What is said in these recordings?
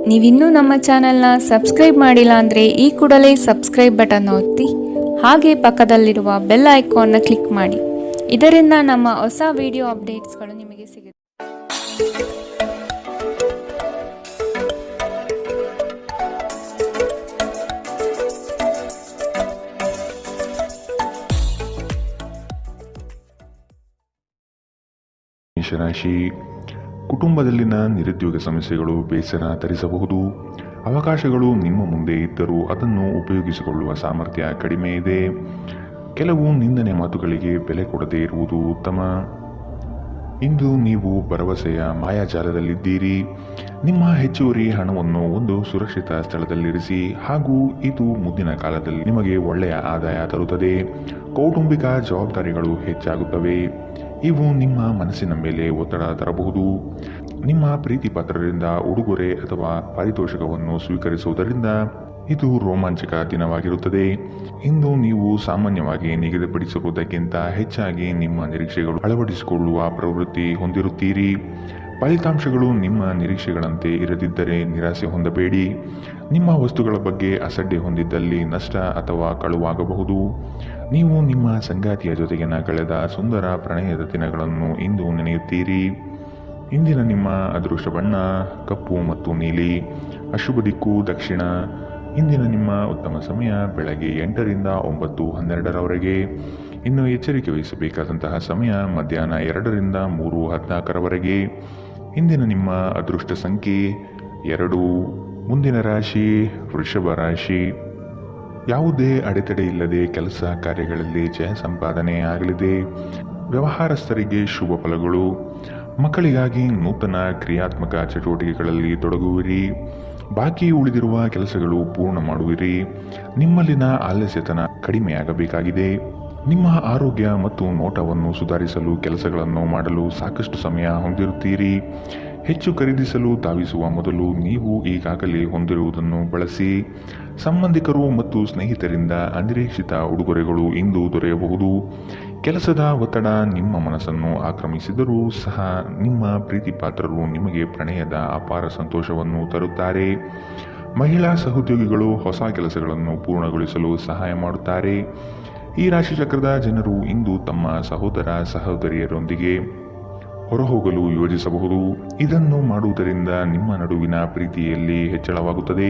ನೀವಿನ್ನೂ ನಮ್ಮ ಚಾನೆಲ್ನ ಸಬ್ಸ್ಕ್ರೈಬ್ ಮಾಡಿಲ್ಲ ಅಂದರೆ ಈ ಕೂಡಲೇ ಸಬ್ಸ್ಕ್ರೈಬ್ ಬಟನ್ ಒತ್ತಿ ಹಾಗೆ ಪಕ್ಕದಲ್ಲಿರುವ ಬೆಲ್ ಐಕಾನ್ನ ಕ್ಲಿಕ್ ಮಾಡಿ. ಇದರಿಂದ ನಮ್ಮ ಹೊಸ ವಿಡಿಯೋ ಅಪ್ಡೇಟ್ಸ್ಗಳು ನಿಮಗೆ ಸಿಗುತ್ತೆ. ಮೇಷರಾಶಿ, ಕುಟುಂಬದಲ್ಲಿನ ನಿರುದ್ಯೋಗ ಸಮಸ್ಯೆಗಳು ಬೇಸರ ತರಿಸಬಹುದು. ಅವಕಾಶಗಳು ನಿಮ್ಮ ಮುಂದೆ ಇದ್ದರೂ ಅದನ್ನು ಉಪಯೋಗಿಸಿಕೊಳ್ಳುವ ಸಾಮರ್ಥ್ಯ ಕಡಿಮೆ ಇದೆ. ಕೆಲವು ನಿಂದನೆ ಮಾತುಗಳಿಗೆ ಬೆಲೆ ಕೊಡದೇ ಇರುವುದು ಉತ್ತಮ. ಇಂದು ನೀವು ಭರವಸೆಯ ಮಾಯಾಜಾಲದಲ್ಲಿದ್ದೀರಿ. ನಿಮ್ಮ ಹೆಚ್ಚುವರಿ ಹಣವನ್ನು ಒಂದು ಸುರಕ್ಷಿತ ಸ್ಥಳದಲ್ಲಿರಿಸಿ, ಹಾಗೂ ಇದು ಮುಂದಿನ ಕಾಲದಲ್ಲಿ ನಿಮಗೆ ಒಳ್ಳೆಯ ಆದಾಯ ತರುತ್ತದೆ. ಕೌಟುಂಬಿಕ ಜವಾಬ್ದಾರಿಗಳು ಹೆಚ್ಚಾಗುತ್ತವೆ. ಇವು ನಿಮ್ಮ ಮನಸ್ಸಿನ ಮೇಲೆ ಒತ್ತಡ ತರಬಹುದು. ನಿಮ್ಮ ಪ್ರೀತಿ ಪಾತ್ರರಿಂದ ಉಡುಗೊರೆ ಅಥವಾ ಪಾರಿತೋಷಕವನ್ನು ಸ್ವೀಕರಿಸುವುದರಿಂದ ಇದು ರೋಮಾಂಚಕ ದಿನವಾಗಿರುತ್ತದೆ. ಇಂದು ನೀವು ಸಾಮಾನ್ಯವಾಗಿ ನಿಗದಿಪಡಿಸಿರುವುದಕ್ಕಿಂತ ಹೆಚ್ಚಾಗಿ ನಿಮ್ಮ ನಿರೀಕ್ಷೆಗಳು ಅಳವಡಿಸಿಕೊಳ್ಳುವ ಪ್ರವೃತ್ತಿ ಹೊಂದಿರುತ್ತೀರಿ. ಫಲಿತಾಂಶಗಳು ನಿಮ್ಮ ನಿರೀಕ್ಷೆಗಳಂತೆ ಇರದಿದ್ದರೆ ನಿರಾಸೆ ಹೊಂದಬೇಡಿ. ನಿಮ್ಮ ವಸ್ತುಗಳ ಬಗ್ಗೆ ಅಸಡ್ಡೆ ಹೊಂದಿದ್ದಲ್ಲಿ ನಷ್ಟ ಅಥವಾ ಕಳುವಾಗಬಹುದು. ನೀವು ನಿಮ್ಮ ಸಂಗಾತಿಯ ಜೊತೆಗಿನ ಕಳೆದ ಸುಂದರ ಪ್ರಣಯದ ದಿನಗಳನ್ನು ಇಂದು ನೆನೆಯುತ್ತೀರಿ. ಇಂದಿನ ನಿಮ್ಮ ಅದೃಷ್ಟ ಬಣ್ಣ ಕಪ್ಪು ಮತ್ತು ನೀಲಿ. ಅಶುಭ ದಿಕ್ಕು ದಕ್ಷಿಣ. ಇಂದಿನ ನಿಮ್ಮ ಉತ್ತಮ ಸಮಯ ಬೆಳಗ್ಗೆ 8ರಿಂದ 9:12ರವರೆಗೆ. ಇನ್ನು ಎಚ್ಚರಿಕೆ ವಹಿಸಬೇಕಾದಂತಹ ಸಮಯ ಮಧ್ಯಾಹ್ನ 2ರಿಂದ 3:14ರವರೆಗೆ. ಇಂದಿನ ನಿಮ್ಮ ಅದೃಷ್ಟ ಸಂಖ್ಯೆ 2. ಮುಂದಿನ ರಾಶಿ ವೃಷಭ ರಾಶಿ. ಯಾವುದೇ ಅಡೆತಡೆ ಇಲ್ಲದೆ ಕೆಲಸ ಕಾರ್ಯಗಳಲ್ಲಿ ಜಯ ಸಂಪಾದನೆ ಆಗಲಿದೆ. ವ್ಯವಹಾರಸ್ಥರಿಗೆ ಶುಭ ಫಲಗಳು. ಮಕ್ಕಳಿಗಾಗಿ ನೂತನ ಕ್ರಿಯಾತ್ಮಕ ಚಟುವಟಿಕೆಗಳಲ್ಲಿ ತೊಡಗುವಿರಿ. ಬಾಕಿ ಉಳಿದಿರುವ ಕೆಲಸಗಳು ಪೂರ್ಣ ಮಾಡುವಿರಿ. ನಿಮ್ಮಲ್ಲಿನ ಆಲಸ್ಯತನ ಕಡಿಮೆಯಾಗಬೇಕಾಗಿದೆ. ನಿಮ್ಮ ಆರೋಗ್ಯ ಮತ್ತು ನೋಟವನ್ನು ಸುಧಾರಿಸಲು ಕೆಲಸಗಳನ್ನು ಮಾಡಲು ಸಾಕಷ್ಟು ಸಮಯ ಹೊಂದಿರುತ್ತೀರಿ. ಹೆಚ್ಚು ಖರೀದಿಸಲು ಧಾವಿಸುವ ಮೊದಲು ನೀವು ಈಗಾಗಲೇ ಹೊಂದಿರುವುದನ್ನು ಬಳಸಿ. ಸಂಬಂಧಿಕರು ಮತ್ತು ಸ್ನೇಹಿತರಿಂದ ಅನಿರೀಕ್ಷಿತ ಉಡುಗೊರೆಗಳು ಇಂದು ದೊರೆಯಬಹುದು. ಕೆಲಸದ ಒತ್ತಡ ನಿಮ್ಮ ಮನಸ್ಸನ್ನು ಆಕ್ರಮಿಸಿದರೂ ಸಹ ನಿಮ್ಮ ಪ್ರೀತಿ ಪಾತ್ರರು ನಿಮಗೆ ಪ್ರಣಯದ ಅಪಾರ ಸಂತೋಷವನ್ನು ತರುತ್ತಾರೆ. ಮಹಿಳಾ ಸಹೋದ್ಯೋಗಿಗಳು ಹೊಸ ಕೆಲಸಗಳನ್ನು ಪೂರ್ಣಗೊಳಿಸಲು ಸಹಾಯ ಮಾಡುತ್ತಾರೆ. ಈ ರಾಶಿಚಕ್ರದ ಜನರು ಇಂದು ತಮ್ಮ ಸಹೋದರ ಸಹೋದರಿಯರೊಂದಿಗೆ ಹೊರಹೋಗಲು ಯೋಜಿಸಬಹುದು. ಇದನ್ನು ಮಾಡುವುದರಿಂದ ನಿಮ್ಮ ನಡುವಿನ ಪ್ರೀತಿಯಲ್ಲಿ ಹೆಚ್ಚಳವಾಗುತ್ತದೆ.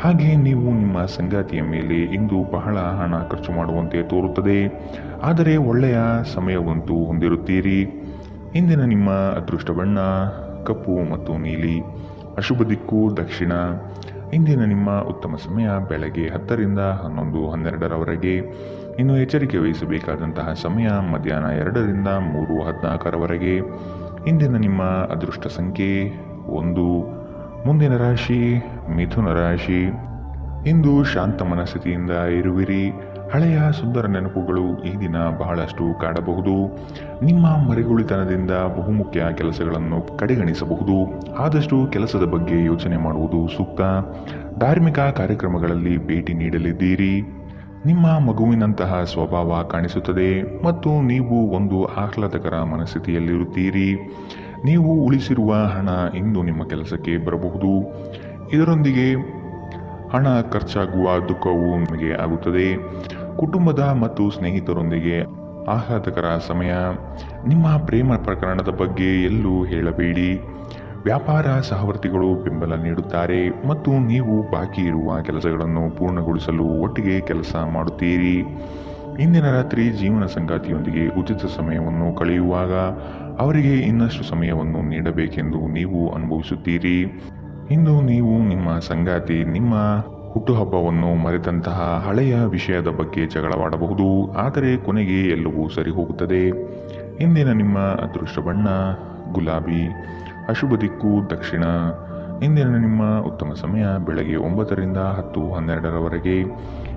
ಹಾಗೆ ನೀವು ನಿಮ್ಮ ಸಂಗಾತಿಯ ಮೇಲೆ ಇಂದು ಬಹಳ ಹಣ ಖರ್ಚು ಮಾಡುವಂತೆ ತೋರುತ್ತದೆ. ಆದರೆ ಒಳ್ಳೆಯ ಸಮಯವಂತೂ ಹೊಂದಿರುತ್ತೀರಿ. ಇಂದಿನ ನಿಮ್ಮ ಅದೃಷ್ಟ ಬಣ್ಣ ಕಪ್ಪು ಮತ್ತು ನೀಲಿ. ಅಶುಭ ದಿಕ್ಕು ದಕ್ಷಿಣ. ಇಂದಿನ ನಿಮ್ಮ ಉತ್ತಮ ಸಮಯ ಬೆಳಗ್ಗೆ 10ರಿಂದ 11:12ರವರೆಗೆ. ಇನ್ನು ಎಚ್ಚರಿಕೆ ವಹಿಸಬೇಕಾದಂತಹ ಸಮಯ ಮಧ್ಯಾಹ್ನ 2ರಿಂದ 3:14ರವರೆಗೆ. ಇಂದಿನ ನಿಮ್ಮ ಅದೃಷ್ಟ ಸಂಖ್ಯೆ 1. ಮುಂದಿನ ರಾಶಿ ಮಿಥುನ ರಾಶಿ. ಇಂದು ಶಾಂತ ಮನಸ್ಥಿತಿಯಿಂದ ಇರುವಿರಿ. ಹಳೆಯ ಸುಂದರ ನೆನಪುಗಳು ಈ ದಿನ ಬಹಳಷ್ಟು ಕಾಡಬಹುದು. ನಿಮ್ಮ ಮರೆಗುಳಿತನದಿಂದ ಬಹುಮುಖ್ಯ ಕೆಲಸಗಳನ್ನು ಕಡೆಗಣಿಸಬಹುದು. ಆದಷ್ಟು ಕೆಲಸದ ಬಗ್ಗೆ ಯೋಚನೆ ಮಾಡುವುದು ಸೂಕ್ತ. ಧಾರ್ಮಿಕ ಕಾರ್ಯಕ್ರಮಗಳಲ್ಲಿ ಭೇಟಿ ನೀಡಲಿದ್ದೀರಿ. ನಿಮ್ಮ ಮಗುವಿನಂತಹ ಸ್ವಭಾವ ಕಾಣಿಸುತ್ತದೆ ಮತ್ತು ನೀವು ಒಂದು ಆಹ್ಲಾದಕರ ಮನಸ್ಥಿತಿಯಲ್ಲಿರುತ್ತೀರಿ. ನೀವು ಉಳಿಸಿರುವ ಹಣ ಇಂದು ನಿಮ್ಮ ಕೆಲಸಕ್ಕೆ ಬರಬಹುದು. ಇದರೊಂದಿಗೆ ಹಣ ಖರ್ಚಾಗುವ ದುಃಖವು ನಿಮಗೆ ಆಗುತ್ತದೆ. ಕುಟುಂಬದ ಮತ್ತು ಸ್ನೇಹಿತರೊಂದಿಗೆ ಆಹ್ಲಾದಕರ ಸಮಯ. ನಿಮ್ಮ ಪ್ರೇಮ ಪ್ರಕರಣದ ಬಗ್ಗೆ ಎಲ್ಲೂ ಹೇಳಬೇಡಿ. ವ್ಯಾಪಾರ ಸಹವರ್ತಿಗಳು ಬೆಂಬಲ ನೀಡುತ್ತಾರೆ ಮತ್ತು ನೀವು ಬಾಕಿ ಇರುವ ಕೆಲಸಗಳನ್ನು ಪೂರ್ಣಗೊಳಿಸಲು ಒಟ್ಟಿಗೆ ಕೆಲಸ ಮಾಡುತ್ತೀರಿ. ಇಂದಿನ ರಾತ್ರಿ ಜೀವನ ಸಂಗಾತಿಯೊಂದಿಗೆ ಉಚಿತ ಸಮಯವನ್ನು ಕಳೆಯುವಾಗ ಅವರಿಗೆ ಇನ್ನಷ್ಟು ಸಮಯವನ್ನು ನೀಡಬೇಕೆಂದು ನೀವು ಅನುಭವಿಸುತ್ತೀರಿ. ಇಂದು ನೀವು ನಿಮ್ಮ ಸಂಗಾತಿ ನಿಮ್ಮ ಹುಟ್ಟುಹಬ್ಬವನ್ನು ಮರೆತಂತಹ ಹಳೆಯ ವಿಷಯದ ಬಗ್ಗೆ ಜಗಳವಾಡಬಹುದು. ಆದರೆ ಕೊನೆಗೆ ಎಲ್ಲವೂ ಸರಿ ಹೋಗುತ್ತದೆ. ಇಂದಿನ ನಿಮ್ಮ ಅದೃಷ್ಟ ಬಣ್ಣ ಗುಲಾಬಿ. ಅಶುಭ ದಿಕ್ಕು ದಕ್ಷಿಣ. ಇಂದಿನ ನಿಮ್ಮ ಉತ್ತಮ ಸಮಯ ಬೆಳಗ್ಗೆ 9ರಿಂದ 10:12ರವರೆಗೆ.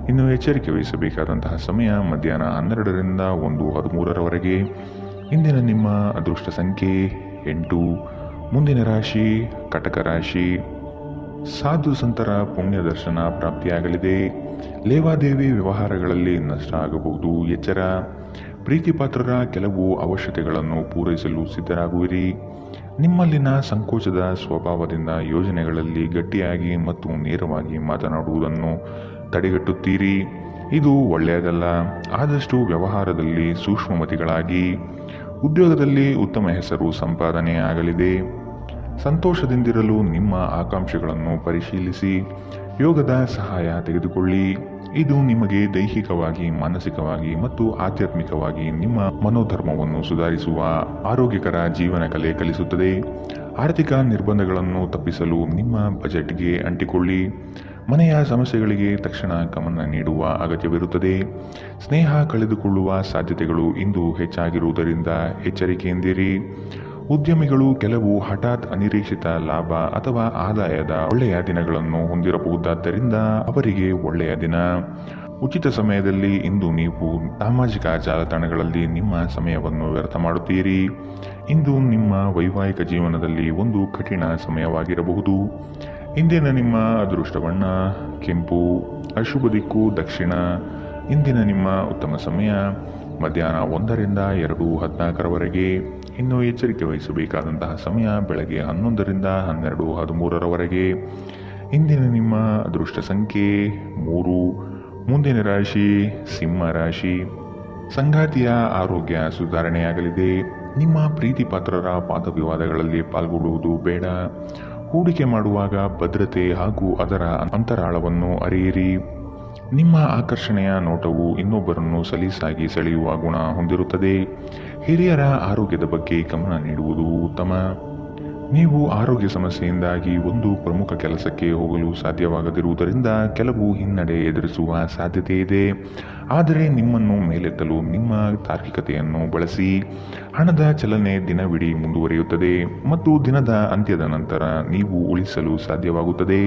ಇನ್ನು ಎಚ್ಚರಿಕೆ ವಹಿಸಬೇಕಾದಂತಹ ಸಮಯ ಮಧ್ಯಾಹ್ನ 12ರಿಂದ 1:13ರವರೆಗೆ. ಇಂದಿನ ನಿಮ್ಮ ಅದೃಷ್ಟ ಸಂಖ್ಯೆ 8. ಮುಂದಿನ ರಾಶಿ ಕಟಕ ರಾಶಿ. ಸಾಧು ಸಂತರ ಪುಣ್ಯ ದರ್ಶನ ಪ್ರಾಪ್ತಿಯಾಗಲಿದೆ. ಲೇವಾದೇವಿ ವ್ಯವಹಾರಗಳಲ್ಲಿ ನಷ್ಟ ಆಗಬಹುದು. ಎಚ್ಚರ. ಪ್ರೀತಿ ಪಾತ್ರರ ಕೆಲವು ಅವಶ್ಯಕತೆಗಳನ್ನು ಪೂರೈಸಲು ಸಿದ್ಧರಾಗುವಿರಿ. ನಿಮ್ಮಲ್ಲಿನ ಸಂಕೋಚದ ಸ್ವಭಾವದಿಂದ ಯೋಜನೆಗಳಲ್ಲಿ ಗಟ್ಟಿಯಾಗಿ ಮತ್ತು ನೇರವಾಗಿ ಮಾತನಾಡುವುದನ್ನು ತಡೆಗಟ್ಟುತ್ತೀರಿ. ಇದು ಒಳ್ಳೆಯದಲ್ಲ. ಆದಷ್ಟು ವ್ಯವಹಾರದಲ್ಲಿ ಸೂಕ್ಷ್ಮಮತಿಗಳಾಗಿ. ಉದ್ಯೋಗದಲ್ಲಿ ಉತ್ತಮ ಹೆಸರು ಸಂಪಾದನೆ ಆಗಲಿದೆ. ಸಂತೋಷದಿಂದಿರಲು ನಿಮ್ಮ ಆಕಾಂಕ್ಷೆಗಳನ್ನು ಪರಿಶೀಲಿಸಿ ಯೋಗದ ಸಹಾಯ ತೆಗೆದುಕೊಳ್ಳಿ. ಇದು ನಿಮಗೆ ದೈಹಿಕವಾಗಿ, ಮಾನಸಿಕವಾಗಿ ಮತ್ತು ಆಧ್ಯಾತ್ಮಿಕವಾಗಿ ನಿಮ್ಮ ಮನೋಧರ್ಮವನ್ನು ಸುಧಾರಿಸುವ ಆರೋಗ್ಯಕರ ಜೀವನ ಕಲೆ ಕಲಿಸುತ್ತದೆ. ಆರ್ಥಿಕ ನಿರ್ಬಂಧಗಳನ್ನು ತಪ್ಪಿಸಲು ನಿಮ್ಮ ಬಜೆಟ್ಗೆ ಅಂಟಿಕೊಳ್ಳಿ. ಮನೆಯ ಸಮಸ್ಯೆಗಳಿಗೆ ತಕ್ಷಣ ಗಮನ ನೀಡುವ ಅಗತ್ಯವಿರುತ್ತದೆ. ಸ್ನೇಹ ಕಳೆದುಕೊಳ್ಳುವ ಸಾಧ್ಯತೆಗಳು ಇಂದು ಹೆಚ್ಚಾಗಿರುವುದರಿಂದ ಎಚ್ಚರಿಕೆಯಿಂದಿರಿ. ಉದ್ಯಮಿಗಳು ಕೆಲವು ಹಠಾತ್ ಅನಿರೀಕ್ಷಿತ ಲಾಭ ಅಥವಾ ಆದಾಯದ ಒಳ್ಳೆಯ ದಿನಗಳನ್ನು ಹೊಂದಿರಬಹುದಾದ್ದರಿಂದ ಅವರಿಗೆ ಒಳ್ಳೆಯ ದಿನ. ಉಚಿತ ಸಮಯದಲ್ಲಿ ಇಂದು ನೀವು ಸಾಮಾಜಿಕ ಜಾಲತಾಣಗಳಲ್ಲಿ ನಿಮ್ಮ ಸಮಯವನ್ನು ವ್ಯರ್ಥ ಮಾಡುತ್ತೀರಿ. ಇಂದು ನಿಮ್ಮ ವೈವಾಹಿಕ ಜೀವನದಲ್ಲಿ ಒಂದು ಕಠಿಣ ಸಮಯವಾಗಿರಬಹುದು. ಇಂದಿನ ನಿಮ್ಮ ಅದೃಷ್ಟ ಬಣ್ಣ ಕೆಂಪು, ಅಶುಭ ದಿಕ್ಕು ದಕ್ಷಿಣ. ಇಂದಿನ ನಿಮ್ಮ ಉತ್ತಮ ಸಮಯ ಮಧ್ಯಾಹ್ನ 1 ರಿಂದ 2:14 ಇನ್ನು ಎಚ್ಚರಿಕೆ ವಹಿಸಬೇಕಾದಂತಹ ಸಮಯ ಬೆಳಗ್ಗೆ 11 ರಿಂದ 12:13 ಇಂದಿನ ನಿಮ್ಮ ಅದೃಷ್ಟ ಸಂಖ್ಯೆ 3. ಮುಂದಿನ ರಾಶಿ ಸಿಂಹ ರಾಶಿ. ಸಂಗಾತಿಯ ಆರೋಗ್ಯ ಸುಧಾರಣೆಯಾಗಲಿದೆ. ನಿಮ್ಮ ಪ್ರೀತಿ ಪಾತ್ರರ ವಾದವಿವಾದಗಳಲ್ಲಿ ಪಾಲ್ಗೊಳ್ಳುವುದು ಬೇಡ. ಹೂಡಿಕೆ ಮಾಡುವಾಗ ಭದ್ರತೆ ಹಾಗೂ ಅದರ ಅಂತರಾಳವನ್ನು ಅರಿಯಿರಿ. ನಿಮ್ಮ ಆಕರ್ಷಣೆಯ ನೋಟವು ಇನ್ನೊಬ್ಬರನ್ನು ಸಲೀಸಾಗಿ ಸೆಳೆಯುವ ಗುಣ ಹೊಂದಿರುತ್ತದೆ. ಹಿರಿಯರ ಆರೋಗ್ಯದ ಬಗ್ಗೆ ಗಮನ ನೀಡುವುದು ಉತ್ತಮ. ನೀವು ಆರೋಗ್ಯ ಸಮಸ್ಯೆಯಿಂದಾಗಿ ಒಂದು ಪ್ರಮುಖ ಕೆಲಸಕ್ಕೆ ಹೋಗಲು ಸಾಧ್ಯವಾಗದಿರುವುದರಿಂದ ಕೆಲವು ಹಿನ್ನಡೆ ಎದುರಿಸುವ ಸಾಧ್ಯತೆ ಇದೆ. ಆದರೆ ನಿಮ್ಮನ್ನು ಮೇಲೆತ್ತಲು ನಿಮ್ಮ ತಾರ್ಕಿಕತೆಯನ್ನು ಬಳಸಿ. ಹಣದ ಚಲನೆ ದಿನವಿಡೀ ಮುಂದುವರಿಯುತ್ತದೆ ಮತ್ತು ದಿನದ ಅಂತ್ಯದ ನಂತರ ನೀವು ಉಳಿಸಲು ಸಾಧ್ಯವಾಗುತ್ತದೆ.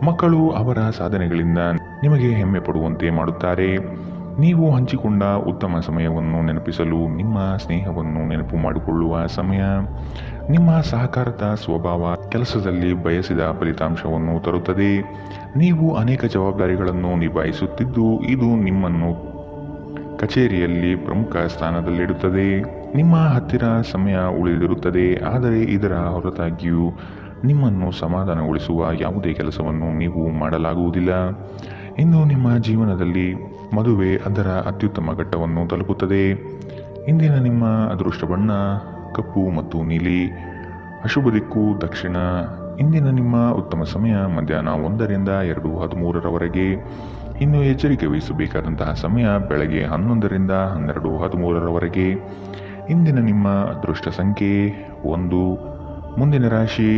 ಮಕ್ಕಳು ಅವರ ಸಾಧನೆಗಳಿಂದ ನಿಮಗೆ ಹೆಮ್ಮೆ ಪಡುವಂತೆ ಮಾಡುತ್ತಾರೆ. ನೀವು ಹಂಚಿಕೊಂಡ ಉತ್ತಮ ಸಮಯವನ್ನು ನೆನಪಿಸಲು ನಿಮ್ಮ ಸ್ನೇಹವನ್ನು ನೆನಪು ಮಾಡಿಕೊಳ್ಳುವ ಸಮಯ. ನಿಮ್ಮ ಸಹಕಾರದ ಸ್ವಭಾವ ಕೆಲಸದಲ್ಲಿ ಬಯಸಿದ ಫಲಿತಾಂಶವನ್ನು ತರುತ್ತದೆ. ನೀವು ಅನೇಕ ಜವಾಬ್ದಾರಿಗಳನ್ನು ನಿಭಾಯಿಸುತ್ತಿದ್ದು ಇದು ನಿಮ್ಮನ್ನು ಕಚೇರಿಯಲ್ಲಿ ಪ್ರಮುಖ ಸ್ಥಾನದಲ್ಲಿಡುತ್ತದೆ. ನಿಮ್ಮ ಹತ್ತಿರ ಸಮಯ ಉಳಿದಿರುತ್ತದೆ, ಆದರೆ ಇದರ ಹೊರತಾಗಿಯೂ ನಿಮ್ಮನ್ನು ಸಮಾಧಾನಗೊಳಿಸುವ ಯಾವುದೇ ಕೆಲಸವನ್ನು ನೀವು ಮಾಡಲಾಗುವುದಿಲ್ಲ. ಇಂದು ನಿಮ್ಮ ಜೀವನದಲ್ಲಿ ಮದುವೆ ಅದರ ಅತ್ಯುತ್ತಮ ಘಟ್ಟವನ್ನು ತಲುಪುತ್ತದೆ. ಇಂದಿನ ನಿಮ್ಮ ಅದೃಷ್ಟ ಬಣ್ಣ ಕಪ್ಪು ಮತ್ತು ನೀಲಿ, ಅಶುಭ ದಿಕ್ಕು ದಕ್ಷಿಣ. ಇಂದಿನ ನಿಮ್ಮ ಉತ್ತಮ ಸಮಯ ಮಧ್ಯಾಹ್ನ 1 ರಿಂದ 2:13 ಇನ್ನು ಎಚ್ಚರಿಕೆ ವಹಿಸಬೇಕಾದಂತಹ ಸಮಯ ಬೆಳಗ್ಗೆ 11 ರಿಂದ 12:13 ಇಂದಿನ ನಿಮ್ಮ ಅದೃಷ್ಟ ಸಂಖ್ಯೆ 1. ಮುಂದಿನ ರಾಶಿ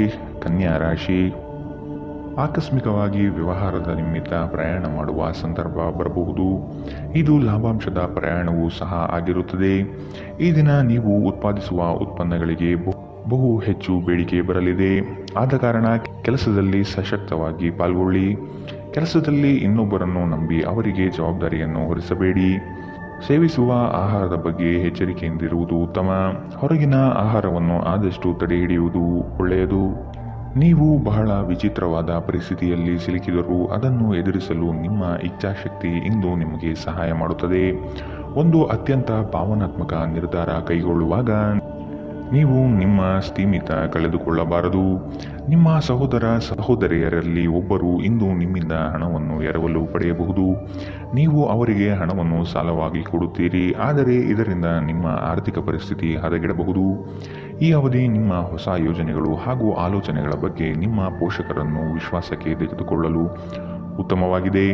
ಕನ್ಯಾ ರಾಶಿ. ಆಕಸ್ಮಿಕವಾಗಿ ವ್ಯವಹಾರದ ನಿಮಿತ್ತ ಪ್ರಯಾಣ ಮಾಡುವ ಸಂದರ್ಭ ಬರಬಹುದು. ಇದು ಲಾಭಾಂಶದ ಪ್ರಯಾಣವೂ ಸಹ ಆಗಿರುತ್ತದೆ. ಈ ದಿನ ನೀವು ಉತ್ಪಾದಿಸುವ ಉತ್ಪನ್ನಗಳಿಗೆ ಬಹು ಹೆಚ್ಚು ಬೇಡಿಕೆ ಬರಲಿದೆ. ಆದ ಕಾರಣ ಕೆಲಸದಲ್ಲಿ ಸಶಕ್ತವಾಗಿ ಪಾಲ್ಗೊಳ್ಳಿ. ಕೆಲಸದಲ್ಲಿ ಇನ್ನೊಬ್ಬರನ್ನು ನಂಬಿ ಅವರಿಗೆ ಜವಾಬ್ದಾರಿಯನ್ನು ಹೊರಿಸಬೇಡಿ. ಸೇವಿಸುವ ಆಹಾರದ ಬಗ್ಗೆ ಎಚ್ಚರಿಕೆಯಿಂದಿರುವುದು ಉತ್ತಮ. ಹೊರಗಿನ ಆಹಾರವನ್ನು ಆದಷ್ಟು ತಡೆಹಿಡಿಯುವುದು ಒಳ್ಳೆಯದು. ನೀವು ಬಹಳ ವಿಚಿತ್ರವಾದ ಪರಿಸ್ಥಿತಿಯಲ್ಲಿ ಸಿಲುಕಿದರೂ ಅದನ್ನು ಎದುರಿಸಲು ನಿಮ್ಮ ಇಚ್ಛಾಶಕ್ತಿ ಇಂದು ನಿಮಗೆ ಸಹಾಯ ಮಾಡುತ್ತದೆ. ಒಂದು ಅತ್ಯಂತ ಭಾವನಾತ್ಮಕ ನಿರ್ಧಾರ ಕೈಗೊಳ್ಳುವಾಗ ನೀವು ನಿಮ್ಮ ಸ್ಥಿಮಿತ ಕಳೆದುಕೊಳ್ಳಬಾರದು. ನಿಮ್ಮ ಸಹೋದರಿಯರಲ್ಲಿ ಒಬ್ಬರು ಇಂದು ನಿಮ್ಮಿಂದ ಹಣವನ್ನು ಎರವಲು ಪಡೆಯಬಹುದು. ನೀವು ಅವರಿಗೆ ಹಣವನ್ನು ಸಾಲವಾಗಿ ಕೊಡುತ್ತೀರಿ, ಆದರೆ ಇದರಿಂದ ನಿಮ್ಮ ಆರ್ಥಿಕ ಪರಿಸ್ಥಿತಿ ಹದಗೆಡಬಹುದು. ಈ ಅವಧಿ ನಿಮ್ಮ ಹೊಸ ಯೋಜನೆಗಳು ಹಾಗೂ ಆಲೋಚನೆಗಳ ಬಗ್ಗೆ ನಿಮ್ಮ ಪೋಷಕರನ್ನು ವಿಶ್ವಾಸಕ್ಕೆ ತೆಗೆದುಕೊಳ್ಳಲು ಉತ್ತಮವಾಗಿದೆ.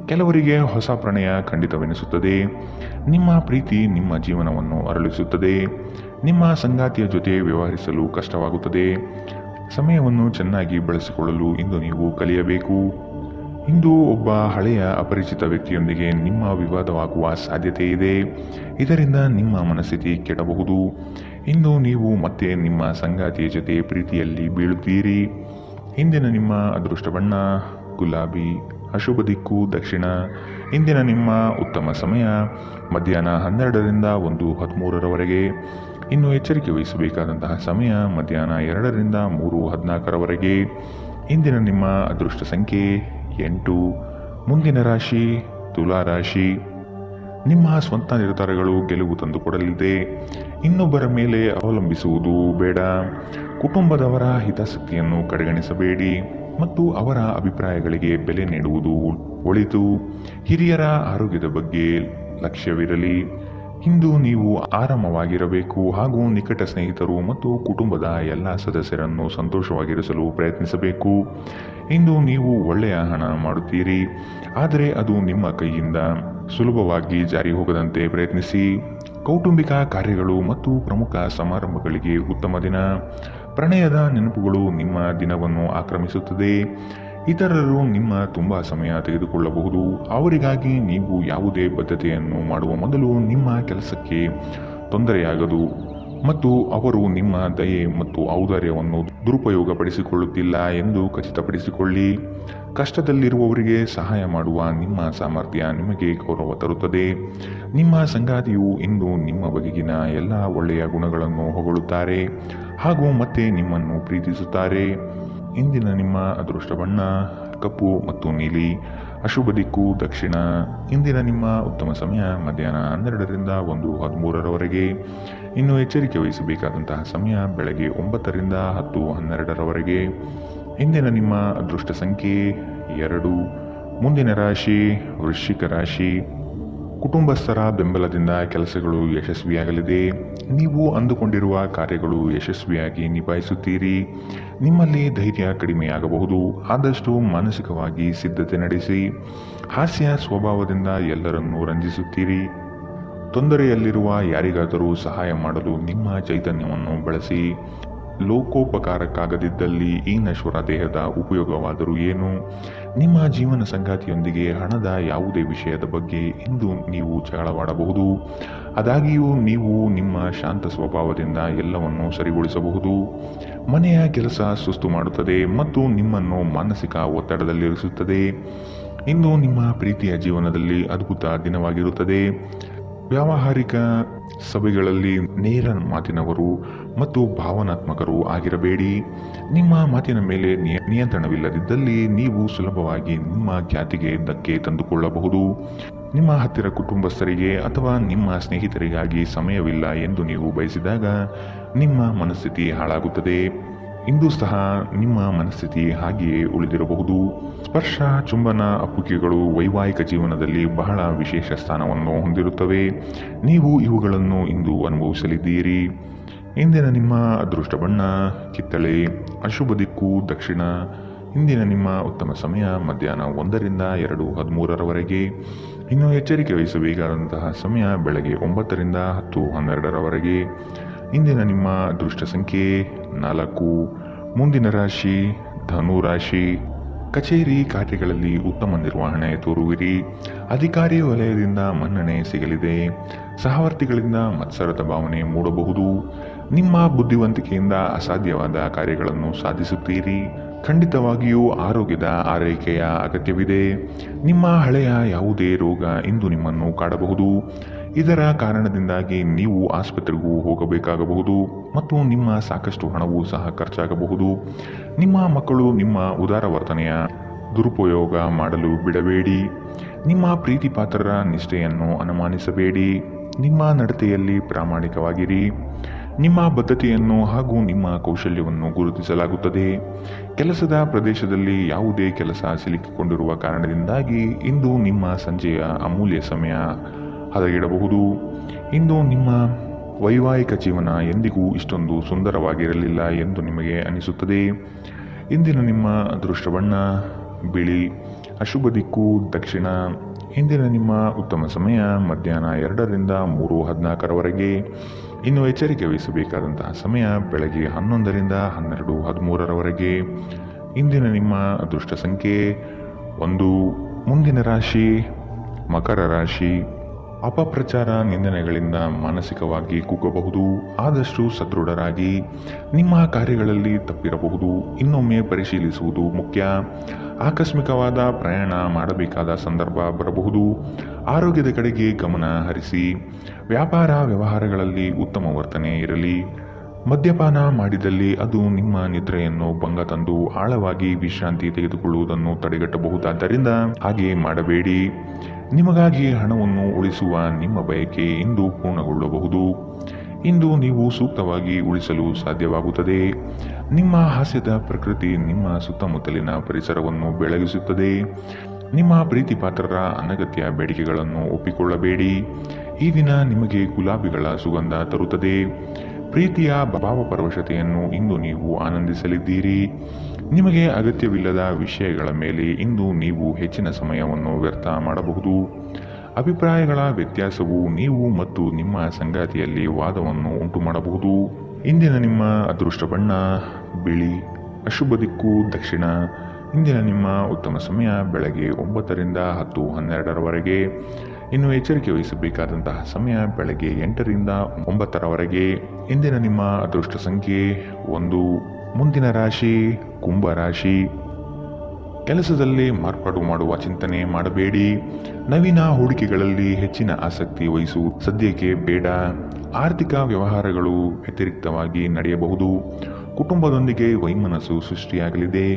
ಕೆಲವರಿಗೆ ಹೊಸ ಪ್ರಣಯ ಖಂಡಿತವೆನಿಸುತ್ತದೆ. ನಿಮ್ಮ ಪ್ರೀತಿ ನಿಮ್ಮ ಜೀವನವನ್ನು ಅರಳಿಸುತ್ತದೆ. ನಿಮ್ಮ ಸಂಗಾತಿಯ ಜೊತೆ ವ್ಯವಹರಿಸಲು ಕಷ್ಟವಾಗುತ್ತದೆ. ಸಮಯವನ್ನು ಚೆನ್ನಾಗಿ ಬಳಸಿಕೊಳ್ಳಲು ಇಂದು ನೀವು ಕಲಿಯಬೇಕು. ಇಂದು ಒಬ್ಬ ಹಳೆಯ ಅಪರಿಚಿತ ವ್ಯಕ್ತಿಯೊಂದಿಗೆ ನಿಮ್ಮ ವಿವಾದವಾಗುವ ಸಾಧ್ಯತೆ ಇದೆ. ಇದರಿಂದ ನಿಮ್ಮ ಮನಸ್ಥಿತಿ ಕೆಡಬಹುದು. ಇಂದು ನೀವು ಮತ್ತೆ ನಿಮ್ಮ ಸಂಗಾತಿಯ ಜೊತೆ ಪ್ರೀತಿಯಲ್ಲಿ ಬೀಳುತ್ತೀರಿ. ಇಂದಿನ ನಿಮ್ಮ ಅದೃಷ್ಟ ಬಣ್ಣ ಗುಲಾಬಿ, ಅಶುಭ ದಿಕ್ಕು ದಕ್ಷಿಣ. ಇಂದಿನ ನಿಮ್ಮ ಉತ್ತಮ ಸಮಯ ಮಧ್ಯಾಹ್ನ 12 ರಿಂದ 1:13 ಇನ್ನು ಎಚ್ಚರಿಕೆ ವಹಿಸಬೇಕಾದಂತಹ ಸಮಯ ಮಧ್ಯಾಹ್ನ 2 ರಿಂದ 3:14 ಇಂದಿನ ನಿಮ್ಮ ಅದೃಷ್ಟ ಸಂಖ್ಯೆ 8. ಮುಂದಿನ ರಾಶಿ ತುಲಾ ರಾಶಿ. ನಿಮ್ಮ ಸ್ವಂತ ನಿರ್ಧಾರಗಳು ಗೆಲುವು ತಂದುಕೊಡಲಿದೆ. ಇನ್ನೊಬ್ಬರ ಮೇಲೆ ಅವಲಂಬಿಸುವುದು ಬೇಡ. ಕುಟುಂಬದವರ ಹಿತಾಸಕ್ತಿಯನ್ನು ಕಡೆಗಣಿಸಬೇಡಿ ಮತ್ತು ಅವರ ಅಭಿಪ್ರಾಯಗಳಿಗೆ ಬೆಲೆ ನೀಡುವುದು ಒಳಿತು. ಹಿರಿಯರ ಆರೋಗ್ಯದ ಬಗ್ಗೆ ಲಕ್ಷ್ಯವಿರಲಿ. ಇಂದು ನೀವು ಆರಾಮವಾಗಿರಬೇಕು ಹಾಗೂ ನಿಕಟ ಸ್ನೇಹಿತರು ಮತ್ತು ಕುಟುಂಬದ ಎಲ್ಲ ಸದಸ್ಯರನ್ನು ಸಂತೋಷವಾಗಿರಿಸಲು ಪ್ರಯತ್ನಿಸಬೇಕು. ಇಂದು ನೀವು ಒಳ್ಳೆಯ ಹಣ ಮಾಡುತ್ತೀರಿ, ಆದರೆ ಅದು ನಿಮ್ಮ ಕೈಯಿಂದ ಸುಲಭವಾಗಿ ಜಾರಿ ಹೋಗದಂತೆ ಪ್ರಯತ್ನಿಸಿ. ಕೌಟುಂಬಿಕ ಕಾರ್ಯಗಳು ಮತ್ತು ಪ್ರಮುಖ ಸಮಾರಂಭಗಳಿಗೆ ಉತ್ತಮ ದಿನ. ಪ್ರಣಯದ ನೆನಪುಗಳು ನಿಮ್ಮ ದಿನವನ್ನು ಆಕ್ರಮಿಸುತ್ತದೆ. ಇತರರು ನಿಮ್ಮ ತುಂಬ ಸಮಯ ತೆಗೆದುಕೊಳ್ಳಬಹುದು. ಅವರಿಗಾಗಿ ನೀವು ಯಾವುದೇ ಬದ್ಧತೆಯನ್ನು ಮಾಡುವ ಮೊದಲು ನಿಮ್ಮ ಕೆಲಸಕ್ಕೆ ತೊಂದರೆಯಾಗದು ಮತ್ತು ಅವರು ನಿಮ್ಮ ದಯೆ ಮತ್ತು ಔದಾರ್ಯವನ್ನು ದುರುಪಯೋಗಪಡಿಸಿಕೊಳ್ಳುತ್ತಿಲ್ಲ ಎಂದು ಖಚಿತಪಡಿಸಿಕೊಳ್ಳಿ. ಕಷ್ಟದಲ್ಲಿರುವವರಿಗೆ ಸಹಾಯ ಮಾಡುವ ನಿಮ್ಮ ಸಾಮರ್ಥ್ಯ ನಿಮಗೆ ಗೌರವ ತರುತ್ತದೆ. ನಿಮ್ಮ ಸಂಗಾತಿಯು ಇಂದು ನಿಮ್ಮ ಬಗೆಗಿನ ಎಲ್ಲ ಒಳ್ಳೆಯ ಗುಣಗಳನ್ನು ಹೊಗಳುತ್ತಾರೆ ಹಾಗೂ ಮತ್ತೆ ನಿಮ್ಮನ್ನು ಪ್ರೀತಿಸುತ್ತಾರೆ. ಇಂದಿನ ನಿಮ್ಮ ಅದೃಷ್ಟ ಬಣ್ಣ ಕಪ್ಪು ಮತ್ತು ನೀಲಿ. ಅಶುಭ ದಿಕ್ಕು ದಕ್ಷಿಣ. ಇಂದಿನ ನಿಮ್ಮ ಉತ್ತಮ ಸಮಯ ಮಧ್ಯಾಹ್ನ 12ರಿಂದ 1:13ರವರೆಗೆ. ಇನ್ನು ಎಚ್ಚರಿಕೆ ವಹಿಸಬೇಕಾದಂತಹ ಸಮಯ ಬೆಳಗ್ಗೆ 9ರಿಂದ 10:12ರವರೆಗೆ. ಇಂದಿನ ನಿಮ್ಮ ಅದೃಷ್ಟ ಸಂಖ್ಯೆ 2. ಮುಂದಿನ ರಾಶಿ ವೃಶ್ಚಿಕ ರಾಶಿ. ಕುಟುಂಬಸ್ಥರ ಬೆಂಬಲದಿಂದ ಕೆಲಸಗಳು ಯಶಸ್ವಿಯಾಗಲಿದೆ. ನೀವು ಅಂದುಕೊಂಡಿರುವ ಕಾರ್ಯಗಳು ಯಶಸ್ವಿಯಾಗಿ ನಿಭಾಯಿಸುತ್ತೀರಿ. ನಿಮ್ಮಲ್ಲಿ ಧೈರ್ಯ ಕಡಿಮೆಯಾಗಬಹುದು, ಆದಷ್ಟು ಮಾನಸಿಕವಾಗಿ ಸಿದ್ಧತೆ ನಡೆಸಿ. ಹಾಸ್ಯ ಸ್ವಭಾವದಿಂದ ಎಲ್ಲರನ್ನೂ ರಂಜಿಸುತ್ತೀರಿ. ತೊಂದರೆಯಲ್ಲಿರುವ ಯಾರಿಗಾದರೂ ಸಹಾಯ ಮಾಡಲು ನಿಮ್ಮ ಚೈತನ್ಯವನ್ನು ಬಳಸಿ. ಲೋಕೋಪಕಾರಕ್ಕಾಗದಿದ್ದಲ್ಲಿ ಈ ನಶ್ವರ ದೇಹದ ಉಪಯೋಗವಾದರೂ ಏನು? ನಿಮ್ಮ ಜೀವನ ಸಂಗಾತಿಯೊಂದಿಗೆ ಹಣದ ಯಾವುದೇ ವಿಷಯದ ಬಗ್ಗೆ ಇಂದು ನೀವು ಜಗಳವಾಡಬಹುದು. ಆದಾಗ್ಯೂ ನೀವು ನಿಮ್ಮ ಶಾಂತ ಸ್ವಭಾವದಿಂದ ಎಲ್ಲವನ್ನೂ ಸರಿಗೊಳಿಸಬಹುದು. ಮನೆಯ ಕೆಲಸ ಸುಸ್ತು ಮಾಡುತ್ತದೆ ಮತ್ತು ನಿಮ್ಮನ್ನು ಮಾನಸಿಕ ಒತ್ತಡದಲ್ಲಿರಿಸುತ್ತದೆ. ಇಂದು ನಿಮ್ಮ ಪ್ರೀತಿಯ ಜೀವನದಲ್ಲಿ ಅದ್ಭುತ ದಿನವಾಗಿರುತ್ತದೆ. ವ್ಯಾವಹಾರಿಕ ಸಭೆಗಳಲ್ಲಿ ನೇರ ಮಾತಿನವರು ಮತ್ತು ಭಾವನಾತ್ಮಕರು ಆಗಿರಬೇಡಿ. ನಿಮ್ಮ ಮಾತಿನ ಮೇಲೆ ನಿಯಂತ್ರಣವಿಲ್ಲದಿದ್ದಲ್ಲಿ ನೀವು ಸುಲಭವಾಗಿ ನಿಮ್ಮ ಖ್ಯಾತಿಗೆ ಧಕ್ಕೆ ತಂದುಕೊಳ್ಳಬಹುದು. ನಿಮ್ಮ ಹತ್ತಿರ ಕುಟುಂಬಸ್ಥರಿಗೆ ಅಥವಾ ನಿಮ್ಮ ಸ್ನೇಹಿತರಿಗಾಗಿ ಸಮಯವಿಲ್ಲ ಎಂದು ನೀವು ಬಯಸಿದಾಗ ನಿಮ್ಮ ಮನಸ್ಥಿತಿ ಹಾಳಾಗುತ್ತದೆ. ಇಂದು ಸಹ ನಿಮ್ಮ ಮನಸ್ಥಿತಿ ಹಾಗೆಯೇ ಉಳಿದಿರಬಹುದು. ಸ್ಪರ್ಶ, ಚುಂಬನ, ಅಪ್ಪುಗೆಗಳು ವೈವಾಹಿಕ ಜೀವನದಲ್ಲಿ ಬಹಳ ವಿಶೇಷ ಸ್ಥಾನವನ್ನು ಹೊಂದಿರುತ್ತವೆ. ನೀವು ಇವುಗಳನ್ನು ಇಂದು ಅನುಭವಿಸಲಿದ್ದೀರಿ. ಇಂದಿನ ನಿಮ್ಮ ಅದೃಷ್ಟ ಬಣ್ಣ ಕಿತ್ತಳೆ. ಅಶುಭ ದಿಕ್ಕು ದಕ್ಷಿಣ. ಇಂದಿನ ನಿಮ್ಮ ಉತ್ತಮ ಸಮಯ ಮಧ್ಯಾಹ್ನ 1ರಿಂದ 2:13ರವರೆಗೆ. ಇನ್ನು ಎಚ್ಚರಿಕೆ ವಹಿಸಬೇಕಾದಂತಹ ಸಮಯ ಬೆಳಗ್ಗೆ 9ರಿಂದ 10:12ರವರೆಗೆ. ಇಂದಿನ ನಿಮ್ಮ ಅದೃಷ್ಟ ಸಂಖ್ಯೆ 4. ಮುಂದಿನ ರಾಶಿ ಧನು ರಾಶಿ. ಕಚೇರಿ ಕಾರ್ಯಗಳಲ್ಲಿ ಉತ್ತಮ ನಿರ್ವಹಣೆ ತೋರುವಿರಿ. ಅಧಿಕಾರಿ ವಲಯದಿಂದ ಮನ್ನಣೆ ಸಿಗಲಿದೆ. ಸಹವರ್ತಿಗಳಿಂದ ಮತ್ಸರದ ಭಾವನೆ ಮೂಡಬಹುದು. ನಿಮ್ಮ ಬುದ್ಧಿವಂತಿಕೆಯಿಂದ ಅಸಾಧ್ಯವಾದ ಕಾರ್ಯಗಳನ್ನು ಸಾಧಿಸುತ್ತೀರಿ. ಖಂಡಿತವಾಗಿಯೂ ಆರೋಗ್ಯದ ಆರೈಕೆಯ ಅಗತ್ಯವಿದೆ. ನಿಮ್ಮ ಹಳೆಯ ಯಾವುದೇ ರೋಗ ಇಂದು ನಿಮ್ಮನ್ನು ಕಾಡಬಹುದು. ಇದರ ಕಾರಣದಿಂದಾಗಿ ನೀವು ಆಸ್ಪತ್ರೆಗೂ ಹೋಗಬೇಕಾಗಬಹುದು ಮತ್ತು ನಿಮ್ಮ ಸಾಕಷ್ಟು ಹಣವೂ ಸಹ ಖರ್ಚಾಗಬಹುದು. ನಿಮ್ಮ ಮಕ್ಕಳು ನಿಮ್ಮ ಉದಾರ ವರ್ತನೆಯ ದುರುಪಯೋಗ ಮಾಡಲು ಬಿಡಬೇಡಿ. ನಿಮ್ಮ ಪ್ರೀತಿ ಪಾತ್ರರ ನಿಷ್ಠೆಯನ್ನು ಅನುಮಾನಿಸಬೇಡಿ. ನಿಮ್ಮ ನಡತೆಯಲ್ಲಿ ಪ್ರಾಮಾಣಿಕವಾಗಿರಿ. ನಿಮ್ಮ ಬದ್ಧತೆಯನ್ನು ಹಾಗೂ ನಿಮ್ಮ ಕೌಶಲ್ಯವನ್ನು ಗುರುತಿಸಲಾಗುತ್ತದೆ. ಕೆಲಸದ ಪ್ರದೇಶದಲ್ಲಿ ಯಾವುದೇ ಕೆಲಸ ಸಿಲುಕಿಕೊಂಡಿರುವ ಕಾರಣದಿಂದಾಗಿ ಇಂದು ನಿಮ್ಮ ಸಂಜೆಯ ಅಮೂಲ್ಯ ಸಮಯ ಹದಗೆಡಬಹುದು. ಇಂದು ನಿಮ್ಮ ವೈವಾಹಿಕ ಜೀವನ ಎಂದಿಗೂ ಇಷ್ಟೊಂದು ಸುಂದರವಾಗಿರಲಿಲ್ಲ ಎಂದು ನಿಮಗೆ ಅನಿಸುತ್ತದೆ. ಇಂದಿನ ನಿಮ್ಮ ಅದೃಷ್ಟ ಬಣ್ಣ ಬಿಳಿ. ಅಶುಭ ದಿಕ್ಕು ದಕ್ಷಿಣ. ಇಂದಿನ ನಿಮ್ಮ ಉತ್ತಮ ಸಮಯ ಮಧ್ಯಾಹ್ನ 2ರಿಂದ 3:14ರವರೆಗೆ. ಇನ್ನು ಎಚ್ಚರಿಕೆ ವಹಿಸಬೇಕಾದಂತಹ ಸಮಯ ಬೆಳಗ್ಗೆ 11ರಿಂದ 12:13ರವರೆಗೆ. ಇಂದಿನ ನಿಮ್ಮ ಅದೃಷ್ಟ ಸಂಖ್ಯೆ 1. ಮುಂದಿನ ರಾಶಿ ಮಕರ ರಾಶಿ. ಅಪಪ್ರಚಾರ, ನಿಂದನೆಗಳಿಂದ ಮಾನಸಿಕವಾಗಿ ಕುಗ್ಗಬಹುದು. ಆದಷ್ಟು ಸದೃಢರಾಗಿ. ನಿಮ್ಮ ಕಾರ್ಯಗಳಲ್ಲಿ ತಪ್ಪಿರಬಹುದು. ಇನ್ನೊಮ್ಮೆ ಪರಿಶೀಲಿಸುವುದು ಮುಖ್ಯ. ಆಕಸ್ಮಿಕವಾದ ಪ್ರಯಾಣ ಮಾಡಬೇಕಾದ ಸಂದರ್ಭ ಬರಬಹುದು. ಆರೋಗ್ಯದ ಕಡೆಗೆ ಗಮನ ಹರಿಸಿ. ವ್ಯಾಪಾರ ವ್ಯವಹಾರಗಳಲ್ಲಿ ಉತ್ತಮ ವರ್ತನೆ ಇರಲಿ. ಮದ್ಯಪಾನ ಮಾಡಿದಲ್ಲಿ ಅದು ನಿಮ್ಮ ನಿದ್ರೆಯನ್ನು ಭಂಗ ತಂದು ಆಳವಾಗಿ ವಿಶ್ರಾಂತಿ ತೆಗೆದುಕೊಳ್ಳುವುದನ್ನು ತಡೆಗಟ್ಟಬಹುದಾದ್ದರಿಂದ ಹಾಗೆ ಮಾಡಬೇಡಿ. ನಿಮಗಾಗಿ ಹಣವನ್ನು ಉಳಿಸುವ ನಿಮ್ಮ ಬಯಕೆ ಇಂದು ಪೂರ್ಣಗೊಳ್ಳಬಹುದು. ಇಂದು ನೀವು ಸೂಕ್ತವಾಗಿ ಉಳಿಸಲು ಸಾಧ್ಯವಾಗುತ್ತದೆ. ನಿಮ್ಮ ಹಾಸ್ಯದ ಪ್ರಕೃತಿ ನಿಮ್ಮ ಸುತ್ತಮುತ್ತಲಿನ ಪರಿಸರವನ್ನು ಬೆಳಗಿಸುತ್ತದೆ. ನಿಮ್ಮ ಪ್ರೀತಿಪಾತ್ರರ ಅನಗತ್ಯ ಬೇಡಿಕೆಗಳನ್ನು ಒಪ್ಪಿಕೊಳ್ಳಬೇಡಿ. ಈ ದಿನ ನಿಮಗೆ ಗುಲಾಬಿಗಳ ಸುಗಂಧ ತರುತ್ತದೆ. ಪ್ರೀತಿಯ ಭಾವಪರವಶತೆಯನ್ನು ಇಂದು ನೀವು ಆನಂದಿಸಲಿದ್ದೀರಿ. ನಿಮಗೆ ಅಗತ್ಯವಿಲ್ಲದ ವಿಷಯಗಳ ಮೇಲೆ ಇಂದು ನೀವು ಹೆಚ್ಚಿನ ಸಮಯವನ್ನು ವ್ಯರ್ಥ ಮಾಡಬಹುದು. ಅಭಿಪ್ರಾಯಗಳ ವ್ಯತ್ಯಾಸವು ನೀವು ಮತ್ತು ನಿಮ್ಮ ಸಂಗಾತಿಯಲ್ಲಿ ವಾದವನ್ನು ಉಂಟು ಮಾಡಬಹುದು. ಇಂದಿನ ನಿಮ್ಮ ಅದೃಷ್ಟ ಬಣ್ಣ ಬಿಳಿ. ಅಶುಭ ದಿಕ್ಕು ದಕ್ಷಿಣ. ಇಂದಿನ ನಿಮ್ಮ ಉತ್ತಮ ಸಮಯ ಬೆಳಗ್ಗೆ 9ರಿಂದ 10:12ರವರೆಗೆ. ಇನ್ನು ಎಚ್ಚರಿಕೆ ವಹಿಸಬೇಕಾದಂತಹ ಸಮಯ ಬೆಳಗ್ಗೆ 8ರಿಂದ 9ರವರೆಗೆ. ಇಂದಿನ ನಿಮ್ಮ ಅದೃಷ್ಟ ಸಂಖ್ಯೆ 1. ಮುಂದಿನ ರಾಶಿ ಕುಂಭ ರಾಶಿ. ಕೆಲಸದಲ್ಲಿ ಮಾರ್ಪಾಡು ಮಾಡುವ ಚಿಂತನೆ ಮಾಡಬೇಡಿ. ನವೀನ ಹೂಡಿಕೆಗಳಲ್ಲಿ ಹೆಚ್ಚಿನ ಆಸಕ್ತಿ ವಹಿಸುವುದು ಸದ್ಯಕ್ಕೆ ಬೇಡ. ಆರ್ಥಿಕ ವ್ಯವಹಾರಗಳು ವ್ಯತಿರಿಕ್ತವಾಗಿ ನಡೆಯಬಹುದು. ಕುಟುಂಬದೊಂದಿಗೆ ವೈಮನಸ್ಸು ಸೃಷ್ಟಿಯಾಗಲಿದೆ.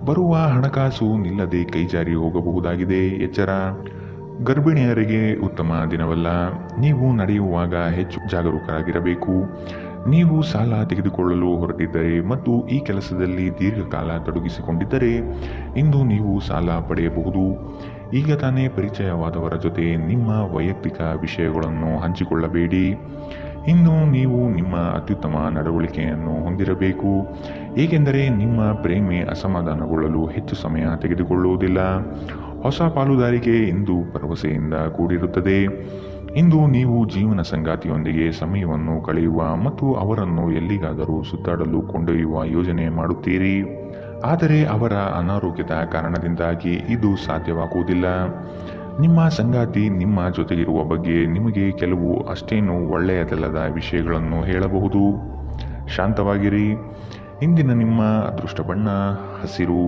ಬರುವ ಹಣಕಾಸು ನಿಲ್ಲದೆ ಕೈಜಾರಿ ಹೋಗಬಹುದಾಗಿದೆ. ಎಚ್ಚರ. ಗರ್ಭಿಣಿಯರಿಗೆ ಉತ್ತಮ ದಿನವಲ್ಲ. ನೀವು ನಡೆಯುವಾಗ ಹೆಚ್ಚು ಜಾಗರೂಕರಾಗಿರಬೇಕು. ನೀವು ಸಾಲ ತೆಗೆದುಕೊಳ್ಳಲು ಹೊರಟಿದ್ದರೆ ಮತ್ತು ಈ ಕೆಲಸದಲ್ಲಿ ದೀರ್ಘಕಾಲ ತೊಡಗಿಸಿಕೊಂಡಿದ್ದರೆ ಇಂದು ನೀವು ಸಾಲ ಪಡೆಯಬಹುದು. ಈಗ ತಾನೇ ಪರಿಚಯವಾದವರ ಜೊತೆ ನಿಮ್ಮ ವೈಯಕ್ತಿಕ ವಿಷಯಗಳನ್ನು ಹಂಚಿಕೊಳ್ಳಬೇಡಿ. ಇನ್ನು ನೀವು ನಿಮ್ಮ ಅತ್ಯುತ್ತಮ ನಡವಳಿಕೆಯನ್ನು ಹೊಂದಿರಬೇಕು, ಏಕೆಂದರೆ ನಿಮ್ಮ ಪ್ರೇಮಿ ಅಸಮಾಧಾನಗೊಳ್ಳಲು ಹೆಚ್ಚು ಸಮಯ ತೆಗೆದುಕೊಳ್ಳುವುದಿಲ್ಲ. ಹೊಸ ಪಾಲುದಾರಿಕೆ ಇಂದು ಭರವಸೆಯಿಂದ ಕೂಡಿರುತ್ತದೆ. ಇಂದು ನೀವು ಜೀವನ ಸಂಗಾತಿಯೊಂದಿಗೆ ಸಮಯವನ್ನು ಕಳೆಯುವ ಮತ್ತು ಅವರನ್ನು ಎಲ್ಲಿಗಾದರೂ ಸುತ್ತಾಡಲು ಕೊಂಡೊಯ್ಯುವ ಯೋಜನೆ ಮಾಡುತ್ತೀರಿ. ಆದರೆ ಅವರ ಅನಾರೋಗ್ಯದ ಕಾರಣದಿಂದಾಗಿ ಇದು ಸಾಧ್ಯವಾಗುವುದಿಲ್ಲ. ನಿಮ್ಮ ಸಂಗಾತಿ ನಿಮ್ಮ ಜೊತೆಗಿರುವ ಬಗ್ಗೆ ನಿಮಗೆ ಕೆಲವು ಅಷ್ಟೇನು ಒಳ್ಳೆಯದಲ್ಲದ ವಿಷಯಗಳನ್ನು ಹೇಳಬಹುದು. ಶಾಂತವಾಗಿರಿ. ಇಂದಿನ ನಿಮ್ಮ ಅದೃಷ್ಟ ಬಣ್ಣ ಹಸಿರು.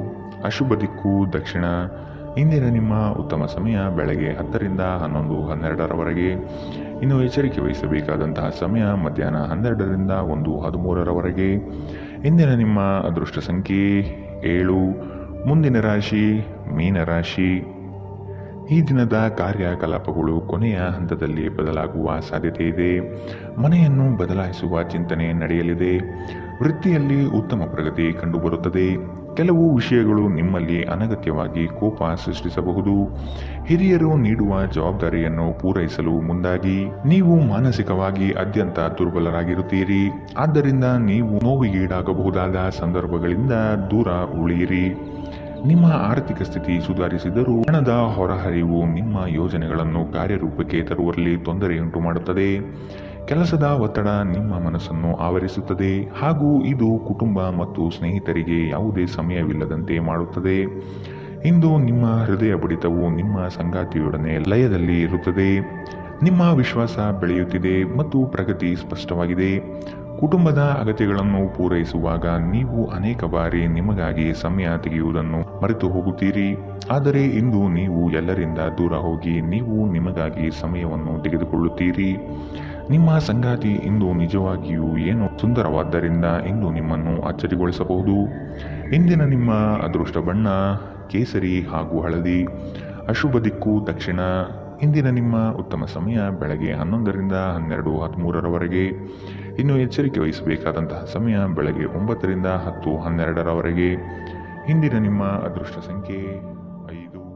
ಅಶುಭ ದಿಕ್ಕು ದಕ್ಷಿಣ. ಇಂದಿನ ನಿಮ್ಮ ಉತ್ತಮ ಸಮಯ ಬೆಳಗ್ಗೆ 10ರಿಂದ 11:12ರವರೆಗೆ. ಇನ್ನು ಎಚ್ಚರಿಕೆ ವಹಿಸಬೇಕಾದಂತಹ ಸಮಯ ಮಧ್ಯಾಹ್ನ 12ರಿಂದ 1:13ರವರೆಗೆ. ಇಂದಿನ ನಿಮ್ಮ ಅದೃಷ್ಟ ಸಂಖ್ಯೆ 7. ಮುಂದಿನ ರಾಶಿ ಮೀನರಾಶಿ. ಈ ದಿನದ ಕಾರ್ಯಕಲಾಪಗಳು ಕೊನೆಯ ಹಂತದಲ್ಲಿ ಬದಲಾಗುವ ಸಾಧ್ಯತೆ ಇದೆ. ಮನೆಯನ್ನು ಬದಲಾಯಿಸುವ ಚಿಂತನೆ ನಡೆಯಲಿದೆ. ವೃತ್ತಿಯಲ್ಲಿ ಉತ್ತಮ ಪ್ರಗತಿ ಕಂಡುಬರುತ್ತದೆ. ಕೆಲವು ವಿಷಯಗಳು ನಿಮ್ಮಲ್ಲಿ ಅನಗತ್ಯವಾಗಿ ಕೋಪ ಸೃಷ್ಟಿಸಬಹುದು. ಹಿರಿಯರು ನೀಡುವ ಜವಾಬ್ದಾರಿಯನ್ನು ಪೂರೈಸಲು ಮುಂದಾಗಿ. ನೀವು ಮಾನಸಿಕವಾಗಿ ಅತ್ಯಂತ ದುರ್ಬಲರಾಗಿರುತ್ತೀರಿ. ಆದ್ದರಿಂದ ನೀವು ನೋವಿಗೀಡಾಗಬಹುದಾದ ಸಂದರ್ಭಗಳಿಂದ ದೂರ ಉಳಿಯಿರಿ. ನಿಮ್ಮ ಆರ್ಥಿಕ ಸ್ಥಿತಿ ಸುಧಾರಿಸಿದರೂ ಹಣದ ಹೊರಹರಿವು ನಿಮ್ಮ ಯೋಜನೆಗಳನ್ನು ಕಾರ್ಯರೂಪಕ್ಕೆ ತರುವಲ್ಲಿ ತೊಂದರೆಯುಂಟು ಮಾಡುತ್ತದೆ. ಕೆಲಸದ ಒತ್ತಡ ನಿಮ್ಮ ಮನಸ್ಸನ್ನು ಆವರಿಸುತ್ತದೆ ಹಾಗೂ ಇದು ಕುಟುಂಬ ಮತ್ತು ಸ್ನೇಹಿತರಿಗೆ ಯಾವುದೇ ಸಮಯವಿಲ್ಲದಂತೆ ಮಾಡುತ್ತದೆ. ಇಂದು ನಿಮ್ಮ ಹೃದಯ ಬಡಿತವು ನಿಮ್ಮ ಸಂಗಾತಿಯೊಡನೆ ಲಯದಲ್ಲಿ ಇರುತ್ತದೆ. ನಿಮ್ಮ ವಿಶ್ವಾಸ ಬೆಳೆಯುತ್ತಿದೆ ಮತ್ತು ಪ್ರಗತಿ ಸ್ಪಷ್ಟವಾಗಿದೆ. ಕುಟುಂಬದ ಅಗತ್ಯಗಳನ್ನು ಪೂರೈಸುವಾಗ ನೀವು ಅನೇಕ ಬಾರಿ ನಿಮಗಾಗಿ ಸಮಯ ತೆಗೆಯುವುದನ್ನು ಮರೆತು ಹೋಗುತ್ತೀರಿ. ಆದರೆ ಇಂದು ನೀವು ಎಲ್ಲರಿಂದ ದೂರ ಹೋಗಿ ನೀವು ನಿಮಗಾಗಿ ಸಮಯವನ್ನು ತೆಗೆದುಕೊಳ್ಳುತ್ತೀರಿ. ನಿಮ್ಮ ಸಂಗಾತಿ ಇಂದು ನಿಜವಾಗಿಯೂ ಏನೋ ಸುಂದರವಾದ್ದರಿಂದ ಇಂದು ನಿಮ್ಮನ್ನು ಅಚ್ಚರಿಗೊಳಿಸಬಹುದು. ಇಂದಿನ ನಿಮ್ಮ ಅದೃಷ್ಟ ಬಣ್ಣ ಕೇಸರಿ ಹಾಗೂ ಹಳದಿ. ಅಶುಭ ದಿಕ್ಕು ದಕ್ಷಿಣ. ಇಂದಿನ ನಿಮ್ಮ ಉತ್ತಮ ಸಮಯ ಬೆಳಗ್ಗೆ 11ರಿಂದ 12:13ರವರೆಗೆ. ಇನ್ನು ಎಚ್ಚರಿಕೆ ವಹಿಸಬೇಕಾದಂತಹ ಸಮಯ ಬೆಳಗ್ಗೆ 9ರಿಂದ 10:12ರವರೆಗೆ. ಇಂದಿನ ನಿಮ್ಮ ಅದೃಷ್ಟ ಸಂಖ್ಯೆ 5.